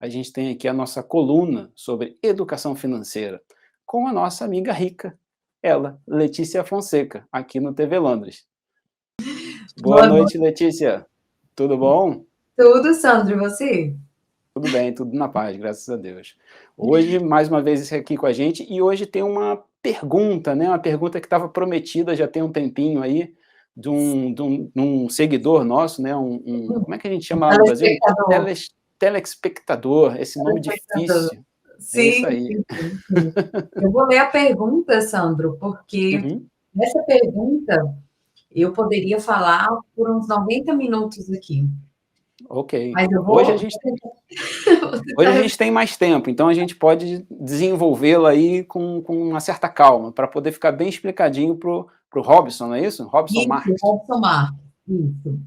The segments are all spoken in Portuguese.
a gente tem aqui a nossa coluna sobre educação financeira, com a nossa amiga rica, ela, Letícia Fonseca, aqui no TV Londres. Boa Boa noite, noite. Letícia. Tudo bom? Tudo, Sandro, e você? Tudo bem, tudo na paz, graças a Deus. Hoje, mais uma vez, aqui com a gente, e hoje tem uma pergunta, né? Uma pergunta que estava prometida já tem um tempinho aí, de um seguidor nosso, né? Como é que a gente chama lá no Brasil? Telespectador. Telespectador, esse nome Telespectador. difícil. É Sim, isso aí. sim, sim, sim. Eu vou ler a pergunta, Sandro, porque Uhum, nessa pergunta eu poderia falar por uns 90 minutos aqui, ok. mas eu Hoje a vou gente, vou hoje tentar a gente tem mais tempo, então a gente pode desenvolvê-la aí com uma certa calma, para poder ficar bem explicadinho pro Robson, não é isso? Robson isso, Marques. vou somar. Isso.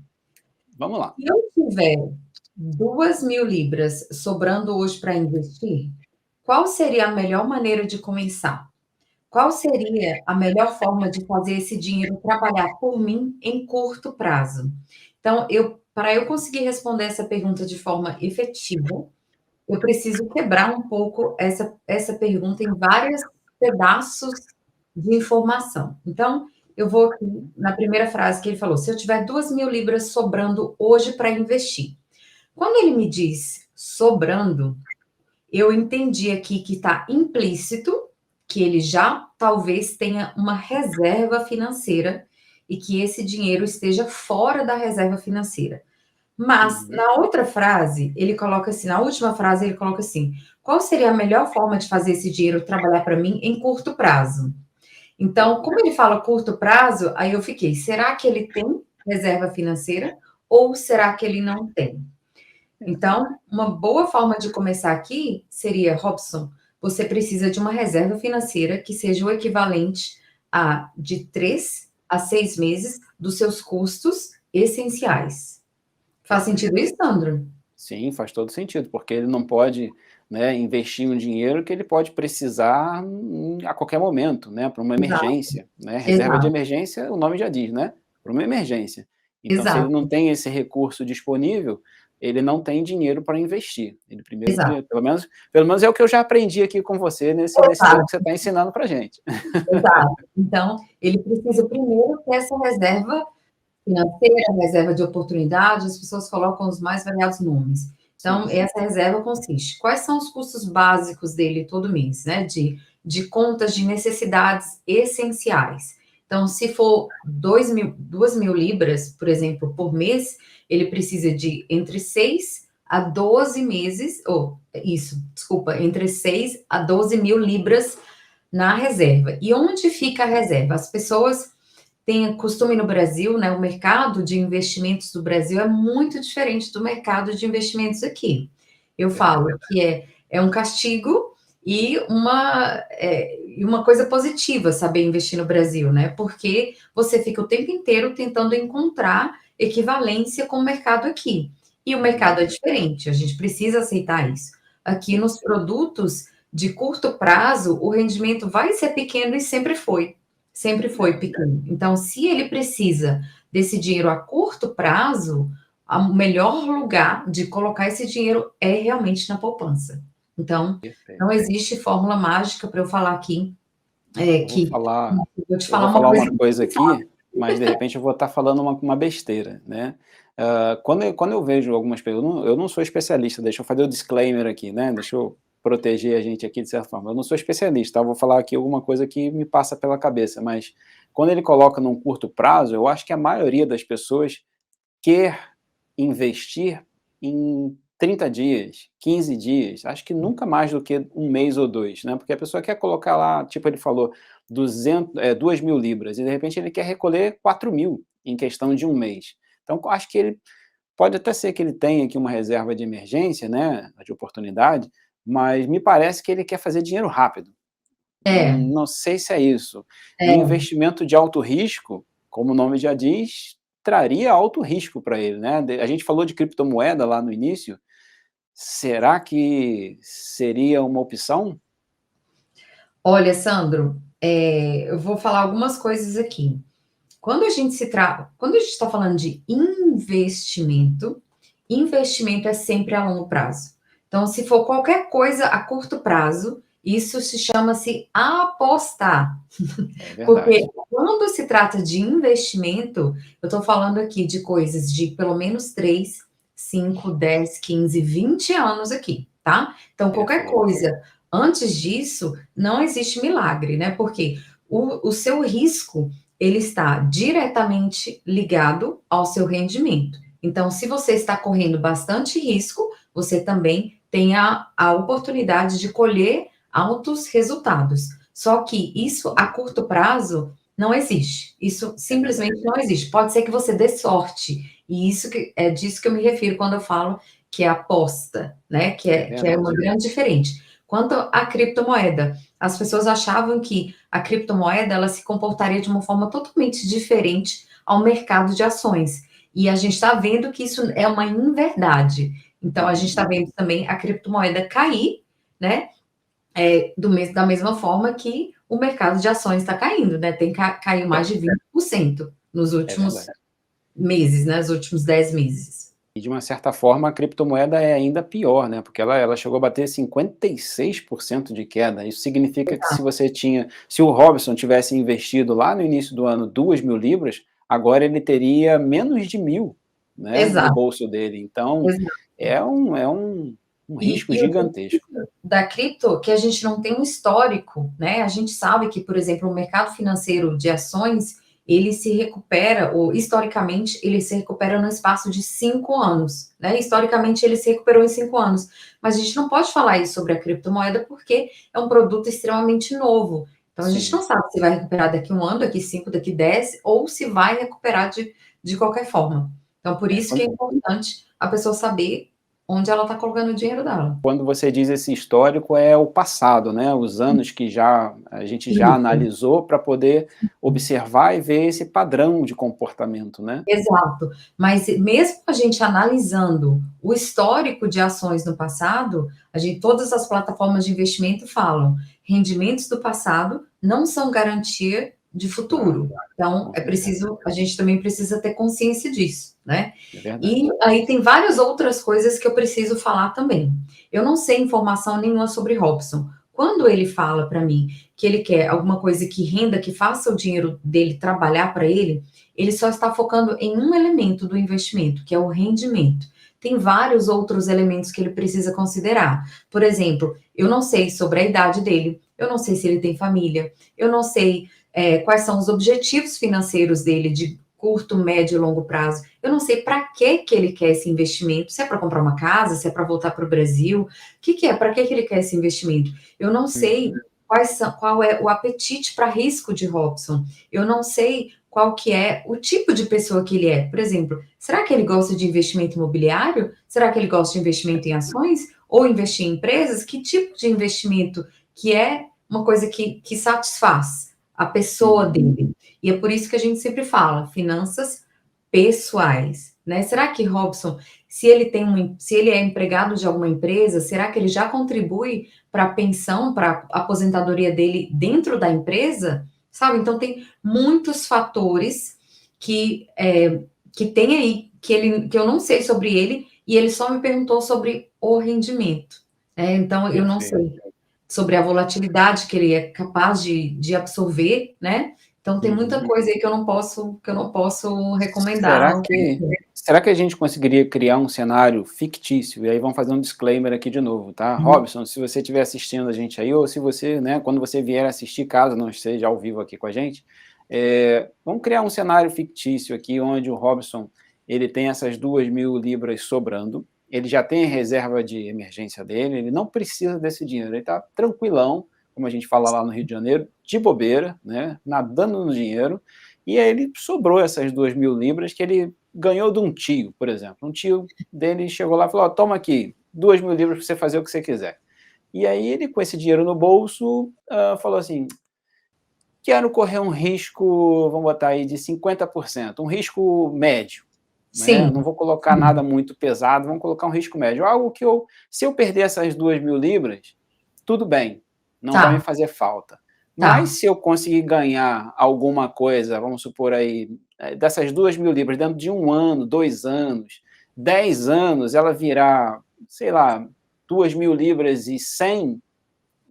Vamos lá. Se eu tiver 2.000 libras sobrando hoje para investir, qual seria a melhor maneira de começar? Qual seria a melhor forma de fazer esse dinheiro trabalhar por mim em curto prazo? Então, para eu conseguir responder essa pergunta de forma efetiva, eu preciso quebrar um pouco essa pergunta em vários pedaços de informação. Então, eu vou aqui na primeira frase que ele falou: se eu tiver 2.000 libras sobrando hoje para investir. Quando ele me diz sobrando, eu entendi aqui que está implícito que ele já talvez tenha uma reserva financeira e que esse dinheiro esteja fora da reserva financeira. Mas Uhum. na outra frase, ele coloca assim, na última frase ele coloca assim: qual seria a melhor forma de fazer esse dinheiro trabalhar para mim em curto prazo? Então, como ele fala curto prazo, aí eu fiquei, será que ele tem reserva financeira ou será que ele não tem? Então, uma boa forma de começar aqui seria, Robson, você precisa de uma reserva financeira que seja o equivalente a de 3 a 6 meses dos seus custos essenciais. Faz sentido isso, Sandro? Sim, faz todo sentido, porque ele não pode, né, investir um dinheiro que ele pode precisar a qualquer momento, né, para uma Exato, emergência, né? Reserva de exato, emergência, o nome já diz, né? Para uma emergência. Então, se ele não exato, tem esse recurso disponível, ele não tem dinheiro para investir. Ele primeiro, exato, pelo menos é o que eu já aprendi aqui com você nesse tempo que você exato, está ensinando para gente. exato. Então, ele precisa primeiro ter essa reserva financeira, reserva de oportunidade, as pessoas colocam os mais variados nomes. Sim, Então, sim. essa reserva consiste, quais são os custos básicos dele todo mês, né? De contas de necessidades essenciais. Então, se for 2.000 libras, por exemplo, por mês, ele precisa de entre 6 a 12 meses, ou isso, desculpa, entre 6 a 12 mil libras na reserva. E onde fica a reserva? As pessoas tem costume no Brasil, né? O mercado de investimentos do Brasil é muito diferente do mercado de investimentos aqui. Eu falo Verdade. que é um castigo e uma coisa positiva saber investir no Brasil, né? Porque você fica o tempo inteiro tentando encontrar equivalência com o mercado aqui. E o Uhum. mercado é diferente, a gente precisa aceitar isso. Aqui nos produtos de curto prazo, o rendimento vai ser pequeno e sempre foi É. pequeno. Então, se ele precisa desse dinheiro a curto prazo, o melhor lugar de colocar esse dinheiro é realmente na poupança. Então, não Perfeito. existe fórmula mágica para eu falar aqui, Eu vou que falar vou te eu falar vou uma falar coisa. uma coisa aqui, mas de repente eu vou estar falando uma besteira, né. Quando eu vejo algumas pessoas, eu não sou especialista, deixa eu fazer o disclaimer aqui, né, deixa eu proteger a gente aqui de certa forma. Eu não sou especialista, tá, eu vou falar aqui alguma coisa que me passa pela cabeça, mas quando ele coloca num curto prazo, eu acho que a maioria das pessoas quer investir em 30 dias, 15 dias, acho que nunca mais do que um mês ou 2, né, porque a pessoa quer colocar lá, tipo ele falou, 2.000 libras, e de repente ele quer recolher 4.000 em questão de um mês. Então acho que ele pode até ser que ele tenha aqui uma reserva de emergência, né, de oportunidade, mas me parece que ele quer fazer dinheiro rápido. É, Não sei se é isso. E é. investimento de alto risco, como o nome já diz, traria alto risco para ele, né. A gente falou de criptomoeda lá no início, será que seria uma opção? Olha, Sandro, eu vou falar algumas coisas aqui. Quando a gente está falando de investimento, investimento é sempre a longo prazo. Então, se for qualquer coisa a curto prazo, isso se chama-se apostar. É Porque verdade. quando se trata de investimento, eu estou falando aqui de coisas de pelo menos 3, 5, 10, 15, 20 anos aqui, tá? Então, qualquer Perfeito. coisa antes disso, não existe milagre, né? Porque o seu risco, ele está diretamente ligado ao seu rendimento. Então, se você está correndo bastante risco, você também tem a oportunidade de colher altos resultados. Só que isso a curto prazo não existe. Isso É verdade. simplesmente não existe. Pode ser que você dê sorte. E isso que é disso que eu me refiro quando eu falo que é aposta, né? É Que é uma verdade. grande diferença. Quanto à criptomoeda, as pessoas achavam que a criptomoeda ela se comportaria de uma forma totalmente diferente ao mercado de ações. E a gente está vendo que isso é uma inverdade. Então, a gente Uhum. está vendo também a criptomoeda cair, né? Da mesma forma que o mercado de ações está caindo, né? Caiu mais de 20% nos É últimos verdade. meses, né? Nos últimos 10 meses. E de uma certa forma a criptomoeda é ainda pior, né? Porque ela chegou a bater 56% de queda. Isso significa que se o Robson tivesse investido lá no início do ano 2.000 libras, agora ele teria menos de 1.000, né, no Exato, bolso dele. Então exato. é um risco E o gigantesco. da cripto, que a gente não tem um histórico, né? A gente sabe que, por exemplo, o mercado financeiro de ações, ele se recupera, ou historicamente, ele se recupera no espaço de 5 anos, né? Historicamente, ele se recuperou em 5 anos. Mas a gente não pode falar isso sobre a criptomoeda porque é um produto extremamente novo. Então, a gente não Sim. sabe se vai recuperar daqui 1 ano, daqui 5, daqui 10, ou se vai recuperar de qualquer forma. Então, por É, isso que é importante a pessoa saber onde ela está colocando o dinheiro dela. quando você diz esse histórico, é o passado, né? Os anos que a gente já Isso. analisou para poder observar e ver esse padrão de comportamento, né? Exato. Mas mesmo a gente analisando o histórico de ações no passado, todas as plataformas de investimento falam, rendimentos do passado não são garantia de Claro, futuro. Então, com certeza, a gente também precisa ter consciência disso, né? é E verdade. aí tem várias outras coisas que eu preciso falar também. Eu não sei informação nenhuma sobre Robson. Quando ele fala para mim que ele quer alguma coisa que renda, que faça o dinheiro dele trabalhar para ele só está focando em um elemento do investimento, que é o rendimento. Tem vários outros elementos que ele precisa considerar. Por exemplo, eu não sei sobre a idade dele, eu não sei se ele tem família, eu não sei quais são os objetivos financeiros dele de curto, médio e longo prazo. Eu não sei para que ele quer esse investimento, se é para comprar uma casa, se é para voltar para o Brasil, o que é, para que ele quer esse investimento? Eu não sei Uhum. qual é o apetite para risco de Robson. Eu não sei qual que é o tipo de pessoa que ele é. Por exemplo, será que ele gosta de investimento imobiliário? Será que ele gosta de investimento em ações? Ou investir em empresas? Que tipo de investimento que é uma coisa que satisfaz a pessoa Uhum. dele? E é por isso que a gente sempre fala, finanças pessoais, né? Será que Robson, se ele é empregado de alguma empresa, será que ele já contribui para a pensão, para a aposentadoria dele dentro da empresa? Sabe? Então tem muitos fatores que tem aí que eu não sei sobre ele e ele só me perguntou sobre o rendimento. Então eu não Perfeito. sei sobre a volatilidade que ele é capaz de absorver, né? Então tem muita Uhum. coisa aí que eu não posso recomendar. Será que será que a gente conseguiria criar um cenário fictício? E aí vamos fazer um disclaimer aqui de novo, tá? Uhum. Robson, se você estiver assistindo a gente aí, ou se você, né, quando você vier assistir, caso não esteja ao vivo aqui com a gente, vamos criar um cenário fictício aqui, onde o Robson, ele tem essas 2.000 libras sobrando, ele já tem a reserva de emergência dele, ele não precisa desse dinheiro, ele está tranquilão, como a gente fala lá no Rio de Janeiro, de bobeira, né, nadando no dinheiro, e aí ele sobrou essas 2.000 libras que ele ganhou de um tio, por exemplo. Um tio dele chegou lá e falou, toma aqui, 2.000 libras para você fazer o que você quiser. E aí ele, com esse dinheiro no bolso, falou assim, quero correr um risco, vamos botar aí, de 50%, um risco médio. Né? Sim, Não vou colocar nada muito pesado, vamos colocar um risco médio. Algo que se eu perder essas 2.000 libras, tudo bem, não vai me tá, fazer falta. Mas tá. se eu conseguir ganhar alguma coisa, vamos supor aí, dessas 2.000 libras, dentro de 1 ano, 2 anos, 10 anos, ela virar, sei lá, 2.000 libras e 100,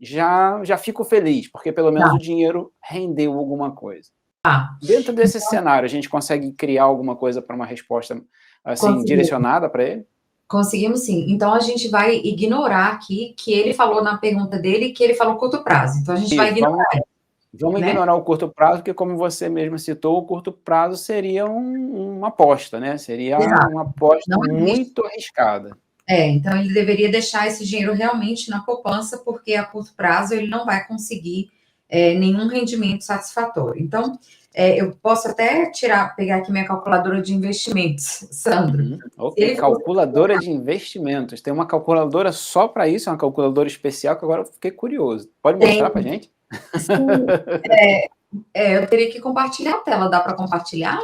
já fico feliz, porque pelo menos Tá. o dinheiro rendeu alguma coisa. Tá. Dentro desse cenário, a gente consegue criar alguma coisa para uma resposta, assim, Conseguimos. direcionada para ele? Conseguimos sim. Então a gente vai ignorar aqui que ele falou na pergunta dele que ele falou curto prazo. Então a gente vai Isso, ignorar, vamos né? ignorar o curto prazo, porque como você mesmo citou, o curto prazo seria uma aposta, né? Seria Exato. uma aposta Não existe. muito arriscada. Então ele deveria deixar esse dinheiro realmente na poupança, porque a curto prazo ele não vai conseguir nenhum rendimento satisfatório. Então, eu posso até pegar aqui minha calculadora de investimentos, Sandro. Ok, Ele fosse calculadora de investimentos. Tem uma calculadora só para isso, é uma calculadora especial que agora eu fiquei curioso. Pode tem, mostrar para gente? sim, eu teria que compartilhar a tela. Dá para compartilhar?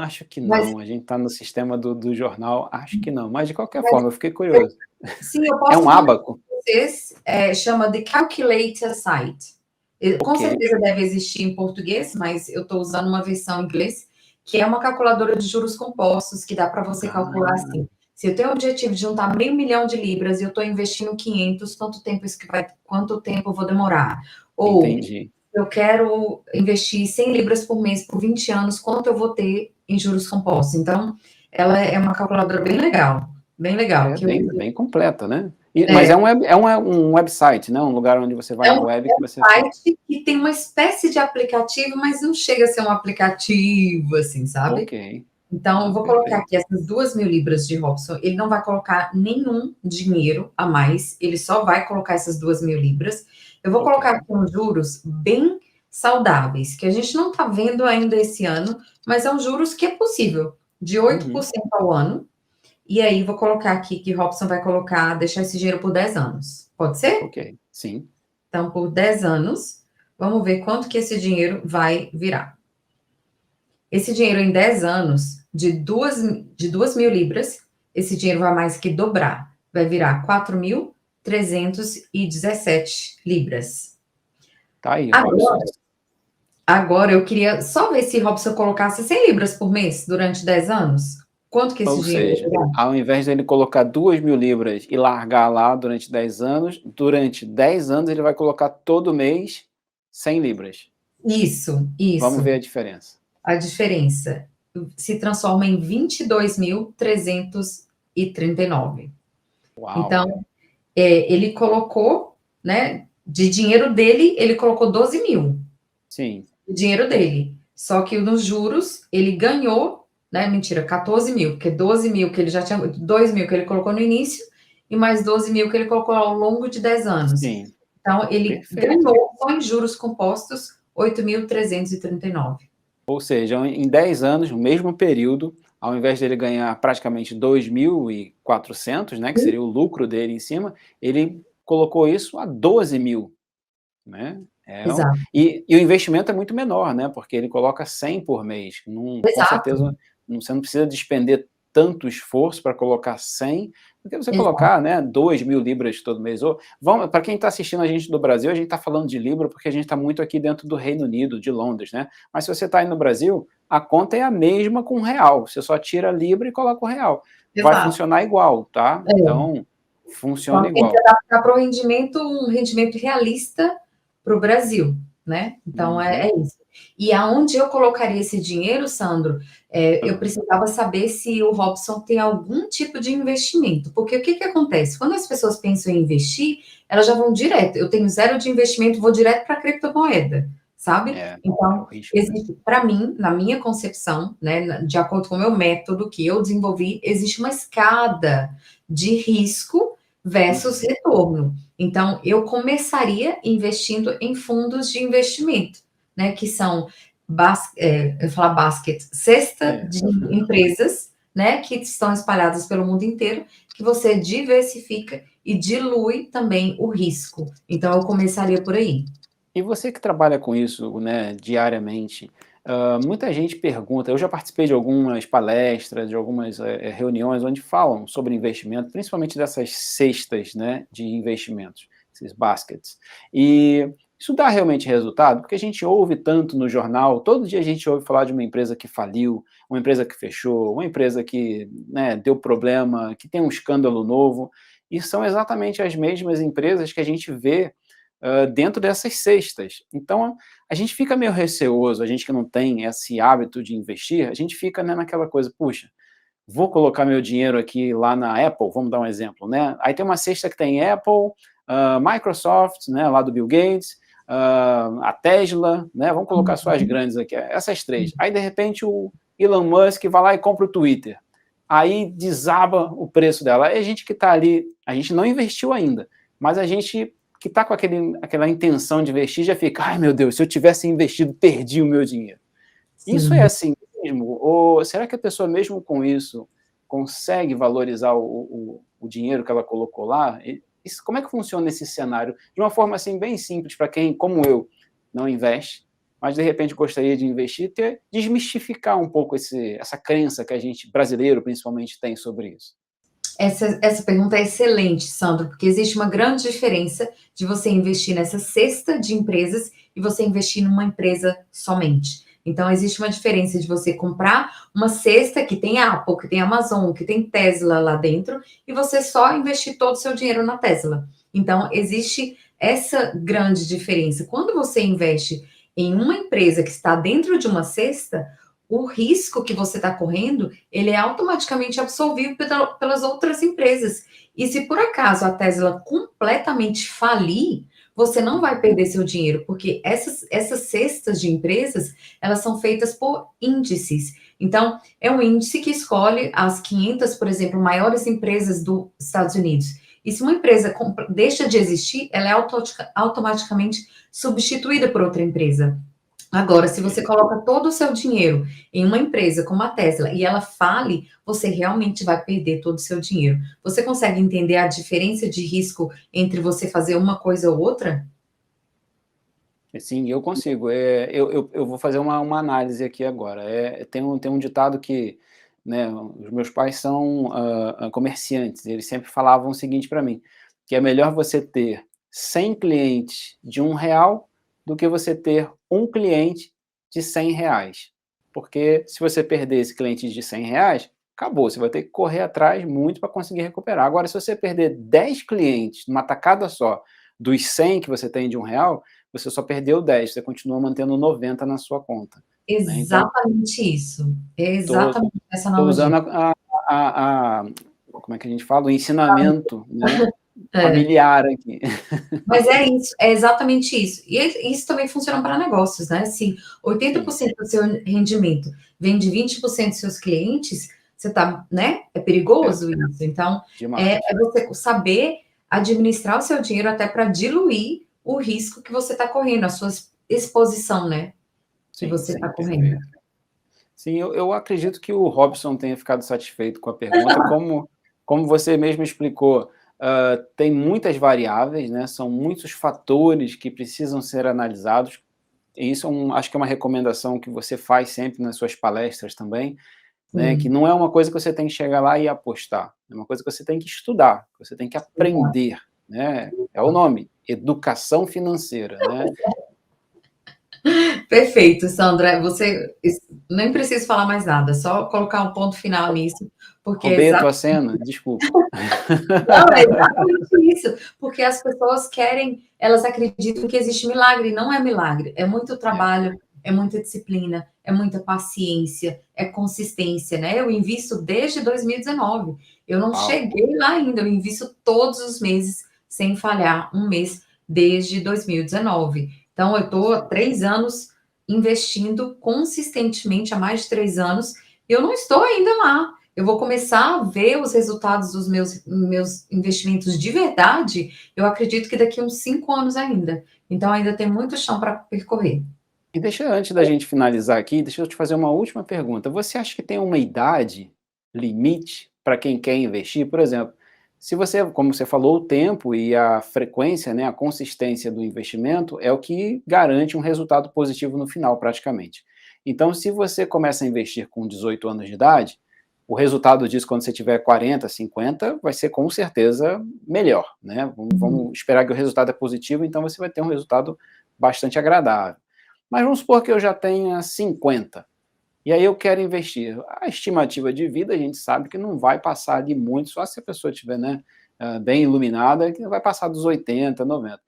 Acho que Mas, não. A gente está no sistema do jornal, acho que não. Mas de qualquer mas forma, eu fiquei curioso. sim, eu É posso um mandar ábaco? para vocês. Chama The Calculator Site. Com Ok. certeza deve existir em português, mas eu estou usando uma versão em inglês, que é uma calculadora de juros compostos, que dá para você calcular Ah, assim. Se eu tenho o objetivo de juntar R$ 500.000 e eu estou investindo 500, quanto tempo eu vou demorar? Ou entendi. eu quero investir 100 libras por mês por 20 anos, quanto eu vou ter em juros compostos? Então, ela é uma calculadora bem legal, É que eu bem completa, né? Mas é, um website, né? Um lugar onde você vai é na um web que você... site que tem uma espécie de aplicativo, mas não chega a ser um aplicativo, assim, sabe? Ok. Então, eu vou colocar Perfeito. aqui essas 2.000 libras de Robson. Ele não vai colocar nenhum dinheiro a mais, ele só vai colocar essas 2.000 libras. Eu vou Ok. colocar aqui uns juros bem saudáveis, que a gente não está vendo ainda esse ano, mas é um juros que é possível, de 8% ao ano. E aí, vou colocar aqui que Robson vai deixar esse dinheiro por 10 anos. Pode ser? Ok. Sim. Então, por 10 anos, vamos ver quanto que esse dinheiro vai virar. Esse dinheiro em 10 anos, de duas mil libras, esse dinheiro vai mais que dobrar. Vai virar 4.317 libras. Tá aí, Robson. Agora, eu queria só ver se Robson colocasse 100 libras por mês durante 10 anos. Quanto que esse Ou dinheiro vai seja, virar? ao invés dele colocar 2.000 libras e largar lá durante 10 anos, durante 10 anos ele vai colocar todo mês 100 libras. Isso, Vamos isso. ver a diferença. A diferença se transforma em 22.339. Uau. Então, ele colocou, né, de dinheiro dele, ele colocou 12 mil, Sim. o dinheiro dele. Só que nos juros, ele ganhou, né, mentira, 14 mil, porque 12 mil que ele já tinha, 2 mil que ele colocou no início, e mais 12 mil que ele colocou ao longo de 10 anos. Sim. Então, ele Perfeito. ganhou, só em juros compostos, 8.339. Ou seja, em 10 anos, no mesmo período, ao invés dele ganhar praticamente 2.400, né, que seria o lucro dele em cima, ele colocou isso a 12 mil, né? Exato, E o investimento é muito menor, né? Porque ele coloca 100 por mês. Com exato, certeza, você não precisa despender tanto esforço para colocar 100, do que você exato. colocar, né, 2.000 libras todo mês. Para quem está assistindo a gente do Brasil, a gente está falando de libra porque a gente está muito aqui dentro do Reino Unido, de Londres, né? Mas se você está aí no Brasil, a conta é a mesma com real. Você só tira a libra e coloca o real. Vai Exato. funcionar igual, tá? É. Então, Então, funciona tem que igual. adaptar para um rendimento realista para o Brasil, né? Então, é isso. E aonde eu colocaria esse dinheiro, Sandro, eu Uhum. precisava saber se o Robson tem algum tipo de investimento. Porque o que que acontece? Quando as pessoas pensam em investir, elas já vão direto. Eu tenho zero de investimento, vou direto para a criptomoeda, sabe? É o Então, risco, né? existe, para mim, na minha concepção, né, de acordo com o meu método que eu desenvolvi, existe uma escada de risco versus Uhum. retorno. Então, eu começaria investindo em fundos de investimento, né, que são, eu ia falar basket, cesta É. de empresas, né, que estão espalhadas pelo mundo inteiro, que você diversifica e dilui também o risco. Então, eu começaria por aí. E você que trabalha com isso, né, diariamente, muita gente pergunta, eu já participei de algumas palestras, de algumas reuniões onde falam sobre investimento, principalmente dessas cestas, né, de investimentos, esses baskets. E isso dá realmente resultado? Porque a gente ouve tanto no jornal, todo dia a gente ouve falar de uma empresa que faliu, uma empresa que fechou, uma empresa que, né, deu problema, que tem um escândalo novo. e são exatamente as mesmas empresas que a gente vê dentro dessas cestas. Então, a gente fica meio receoso, a gente que não tem esse hábito de investir, a gente fica, né, naquela coisa, puxa, vou colocar meu dinheiro aqui lá na Apple, vamos dar um exemplo, né? Aí tem uma cesta que tem Apple, Microsoft, né, lá do Bill Gates, a Tesla, né? Vamos colocar só as grandes aqui, essas três. Aí, de repente, o Elon Musk vai lá e compra o Twitter. Aí desaba o preço dela. Aí a gente que está ali, a gente não investiu ainda, mas a gente que está com aquela intenção de investir já fica, ai meu Deus, se eu tivesse investido, perdi o meu dinheiro. Sim. Isso é assim mesmo? Ou será que a pessoa, mesmo com isso, consegue valorizar o dinheiro que ela colocou lá? Isso, como é que funciona esse cenário? De uma forma assim, bem simples, para quem, como eu, não investe, mas de repente gostaria de investir, desmistificar um pouco essa crença que a gente, brasileiro principalmente, tem sobre isso. Essa pergunta é excelente, Sandro, porque existe uma grande diferença de você investir nessa cesta de empresas e você investir numa empresa somente. Então, existe uma diferença de você comprar uma cesta que tem Apple, que tem Amazon, que tem Tesla lá dentro, e você só investir todo o seu dinheiro na Tesla. Então, existe essa grande diferença. Quando você investe em uma empresa que está dentro de uma cesta, o risco que você está correndo, ele é automaticamente absorvido pelas outras empresas. E se por acaso a Tesla completamente falir, você não vai perder seu dinheiro, porque essas cestas de empresas, elas são feitas por índices. Então, é um índice que escolhe as 500, por exemplo, maiores empresas dos Estados Unidos. E se uma empresa deixa de existir, ela é automaticamente substituída por outra empresa. Agora, se você coloca todo o seu dinheiro em uma empresa como a Tesla e ela fale, você realmente vai perder todo o seu dinheiro. Você consegue entender a diferença de risco entre você fazer uma coisa ou outra? Sim, eu consigo. Eu vou fazer uma análise aqui agora. Tem um ditado que, né, os meus pais são comerciantes, eles sempre falavam o seguinte para mim, que é melhor você ter 100 clientes de R$ 1 do que você ter um cliente de R$ 100. Porque se você perder esse cliente de R$ 100, acabou, você vai ter que correr atrás muito para conseguir recuperar. Agora, se você perder 10 clientes numa tacada só, dos 100 que você tem de R$ 1, você só perdeu 10, você continua mantendo 90 na sua conta. Né? Então, Exatamente isso. É estou exatamente essa usando analogia. como é que a gente fala? O ensinamento, né, É. familiar aqui. Mas é isso, é exatamente isso. E isso também funciona para negócios, né? Se Sim, 80% do seu rendimento vem de 20% dos seus clientes, você tá, né? É perigoso isso. Então, demais. é você saber administrar o seu dinheiro até para diluir o risco que você está correndo, a sua exposição, né? Que Sim, você está sim, correndo. perfeito. Sim, eu acredito que o Robson tenha ficado satisfeito com a pergunta. Como você mesmo explicou, tem muitas variáveis, né? São muitos fatores que precisam ser analisados. E isso acho que é uma recomendação que você faz sempre nas suas palestras também, né? Que Sim, não é uma coisa que você tem que chegar lá e apostar, é uma coisa que você tem que estudar, que você tem que exato. aprender, né? É o nome, educação financeira, né? Perfeito, Sandra. Você nem preciso falar mais nada, só colocar um ponto final nisso, porque é Roubei a exatamente. tua cena, desculpa. Não, é exatamente isso, porque as pessoas querem, elas acreditam que existe milagre, não é milagre, é muito É, trabalho, é muita disciplina, é muita paciência, é consistência, né? Eu invisto desde 2019, eu não uau, cheguei lá ainda, eu invisto todos os meses, sem falhar, um mês desde 2019. Então, eu estou há 3 anos investindo consistentemente, há mais de 3 anos, e eu não estou ainda lá. Eu vou começar a ver os resultados dos meus investimentos de verdade, eu acredito que daqui a uns 5 anos ainda. Então, ainda tem muito chão para percorrer. e deixa, antes da gente finalizar aqui, deixa eu te fazer uma última pergunta. Você acha que tem uma idade limite para quem quer investir? Por exemplo, se você, como você falou, o tempo e a frequência, né, a consistência do investimento é o que garante um resultado positivo no final, praticamente. Então, se você começa a investir com 18 anos de idade, o resultado disso, quando você tiver 40, 50, vai ser com certeza melhor, né? Vamos esperar que o resultado é positivo, então você vai ter um resultado bastante agradável. Mas vamos supor que eu já tenha 50, e aí eu quero investir. A estimativa de vida, a gente sabe que não vai passar de muito, só se a pessoa tiver, né, bem iluminada, que vai passar dos 80, 90.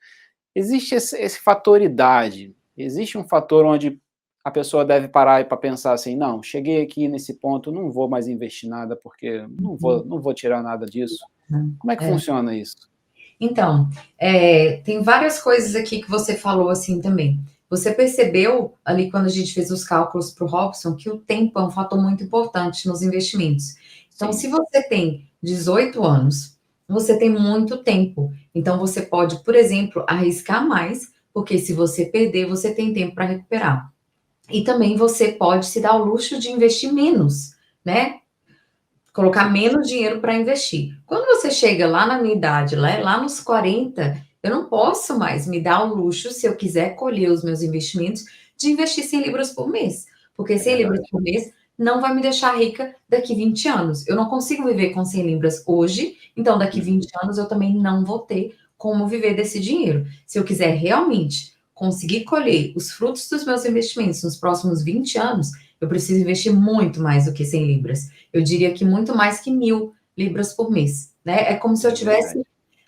Existe esse fator idade, existe um fator onde a pessoa deve parar para pensar assim, não, cheguei aqui nesse ponto, não vou mais investir nada, porque não vou tirar nada disso. Como é que É. funciona isso? Então, tem várias coisas aqui que você falou assim também. Você percebeu ali quando a gente fez os cálculos para o Robson que o tempo é um fator muito importante nos investimentos. Então, se Sim. você tem 18 anos, você tem muito tempo. Então, você pode, por exemplo, arriscar mais, porque se você perder, você tem tempo para recuperar. E também você pode se dar o luxo de investir menos, né? Colocar menos dinheiro para investir. Quando você chega lá na minha idade, lá nos 40, eu não posso mais me dar o luxo, se eu quiser colher os meus investimentos, de investir 100 libras por mês. Porque É 100 libras verdade. por mês não vai me deixar rica daqui 20 anos. Eu não consigo viver com 100 libras hoje, então daqui 20 anos eu também não vou ter como viver desse dinheiro. Se eu quiser realmente conseguir colher os frutos dos meus investimentos nos próximos 20 anos, eu preciso investir muito mais do que 100 libras. Eu diria que muito mais que 1.000 libras por mês, né? É como se eu tivesse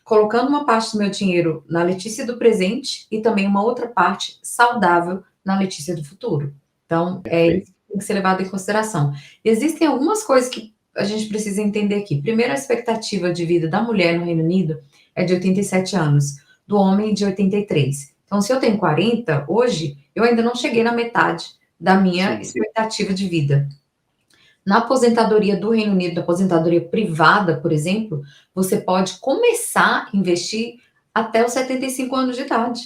colocando uma parte do meu dinheiro na Letícia do presente e também uma outra parte saudável na Letícia do futuro. Então, isso que tem que ser levado em consideração. E existem algumas coisas que a gente precisa entender aqui. Primeiro, a expectativa de vida da mulher no Reino Unido é de 87 anos, do homem de 83. Então, se eu tenho 40 hoje, eu ainda não cheguei na metade da minha expectativa de vida. Na aposentadoria do Reino Unido, da aposentadoria privada, por exemplo, você pode começar a investir até os 75 anos de idade.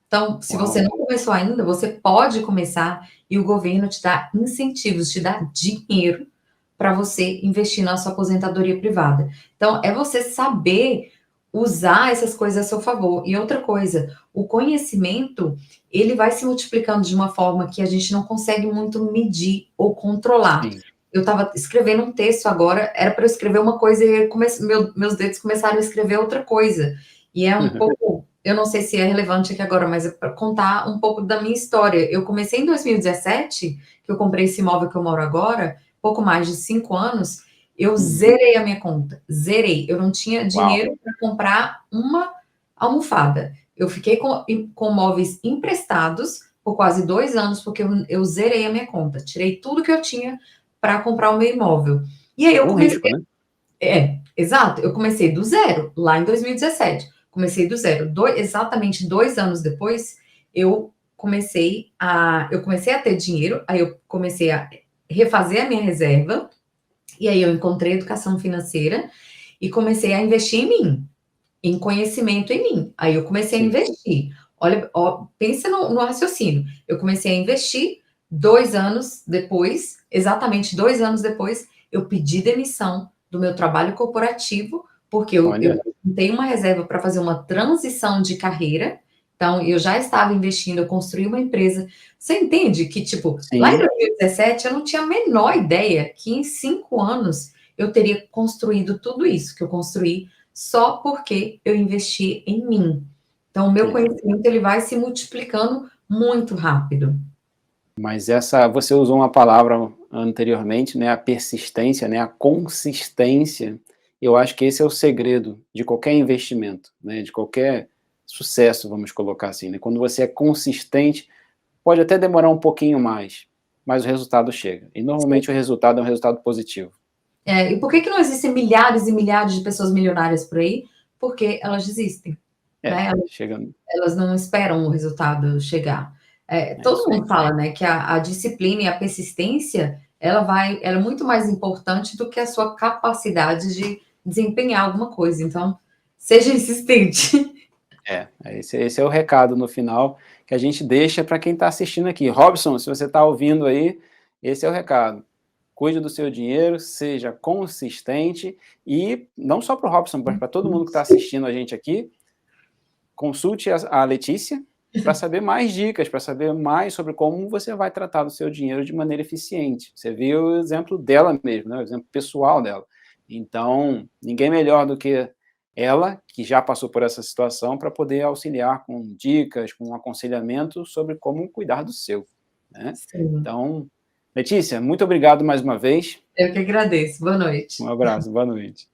Então, se você não começou ainda, você pode começar e o governo te dá incentivos, te dá dinheiro para você investir na sua aposentadoria privada. Então, é você saber usar essas coisas a seu favor. E outra coisa, o conhecimento, ele vai se multiplicando de uma forma que a gente não consegue muito medir ou controlar. Sim. Eu estava escrevendo um texto agora, era para eu escrever uma coisa e meus dedos começaram a escrever outra coisa. E é um pouco, eu não sei se é relevante aqui agora, mas é para contar um pouco da minha história. Eu comecei em 2017, que eu comprei esse imóvel que eu moro agora, pouco mais de 5 anos, eu zerei a minha conta, zerei. Eu não tinha dinheiro para comprar uma almofada. Eu fiquei com móveis emprestados por quase 2 anos, porque eu zerei a minha conta. Tirei tudo que eu tinha para comprar o meu imóvel. E aí eu comecei... risco, né? Exato. Eu comecei do zero, lá em 2017. Comecei do zero. Exatamente 2 anos depois, eu comecei a ter dinheiro, aí eu comecei a refazer a minha reserva, e aí eu encontrei educação financeira e comecei a investir em mim, em conhecimento em mim. Aí eu comecei a investir. Olha, pensa no raciocínio. Eu comecei a investir 2 anos depois, exatamente 2 anos depois, eu pedi demissão do meu trabalho corporativo, porque eu tenho uma reserva para fazer uma transição de carreira. Então, eu já estava investindo, eu construí uma empresa. Você entende que, tipo, lá em 2017, eu não tinha a menor ideia que em 5 anos eu teria construído tudo isso que eu construí só porque eu investi em mim. Então, o meu conhecimento ele vai se multiplicando muito rápido. Mas você usou uma palavra anteriormente, né, a persistência, né, a consistência. Eu acho que esse é o segredo de qualquer investimento, né, de qualquer sucesso, vamos colocar assim, né? Quando você é consistente, pode até demorar um pouquinho mais, mas o resultado chega. E normalmente o resultado é um resultado positivo. E por que não existem milhares e milhares de pessoas milionárias por aí? Porque elas desistem, né? Elas não esperam o resultado chegar. Todo mundo fala, né, que a disciplina e a persistência, ela é muito mais importante do que a sua capacidade de desempenhar alguma coisa. Então, seja insistente. Esse é o recado no final que a gente deixa para quem está assistindo aqui. Robson, se você está ouvindo aí, esse é o recado. Cuide do seu dinheiro, seja consistente e não só para o Robson, mas para todo mundo que está assistindo a gente aqui, consulte a Letícia para saber mais dicas, para saber mais sobre como você vai tratar do seu dinheiro de maneira eficiente. Você viu o exemplo dela mesmo, né? O exemplo pessoal dela. Então, ninguém melhor do que ela, que já passou por essa situação, para poder auxiliar com dicas, com aconselhamento sobre como cuidar do seu, né? Então, Letícia, muito obrigado mais uma vez. Eu que agradeço. Boa noite. Um abraço, boa noite.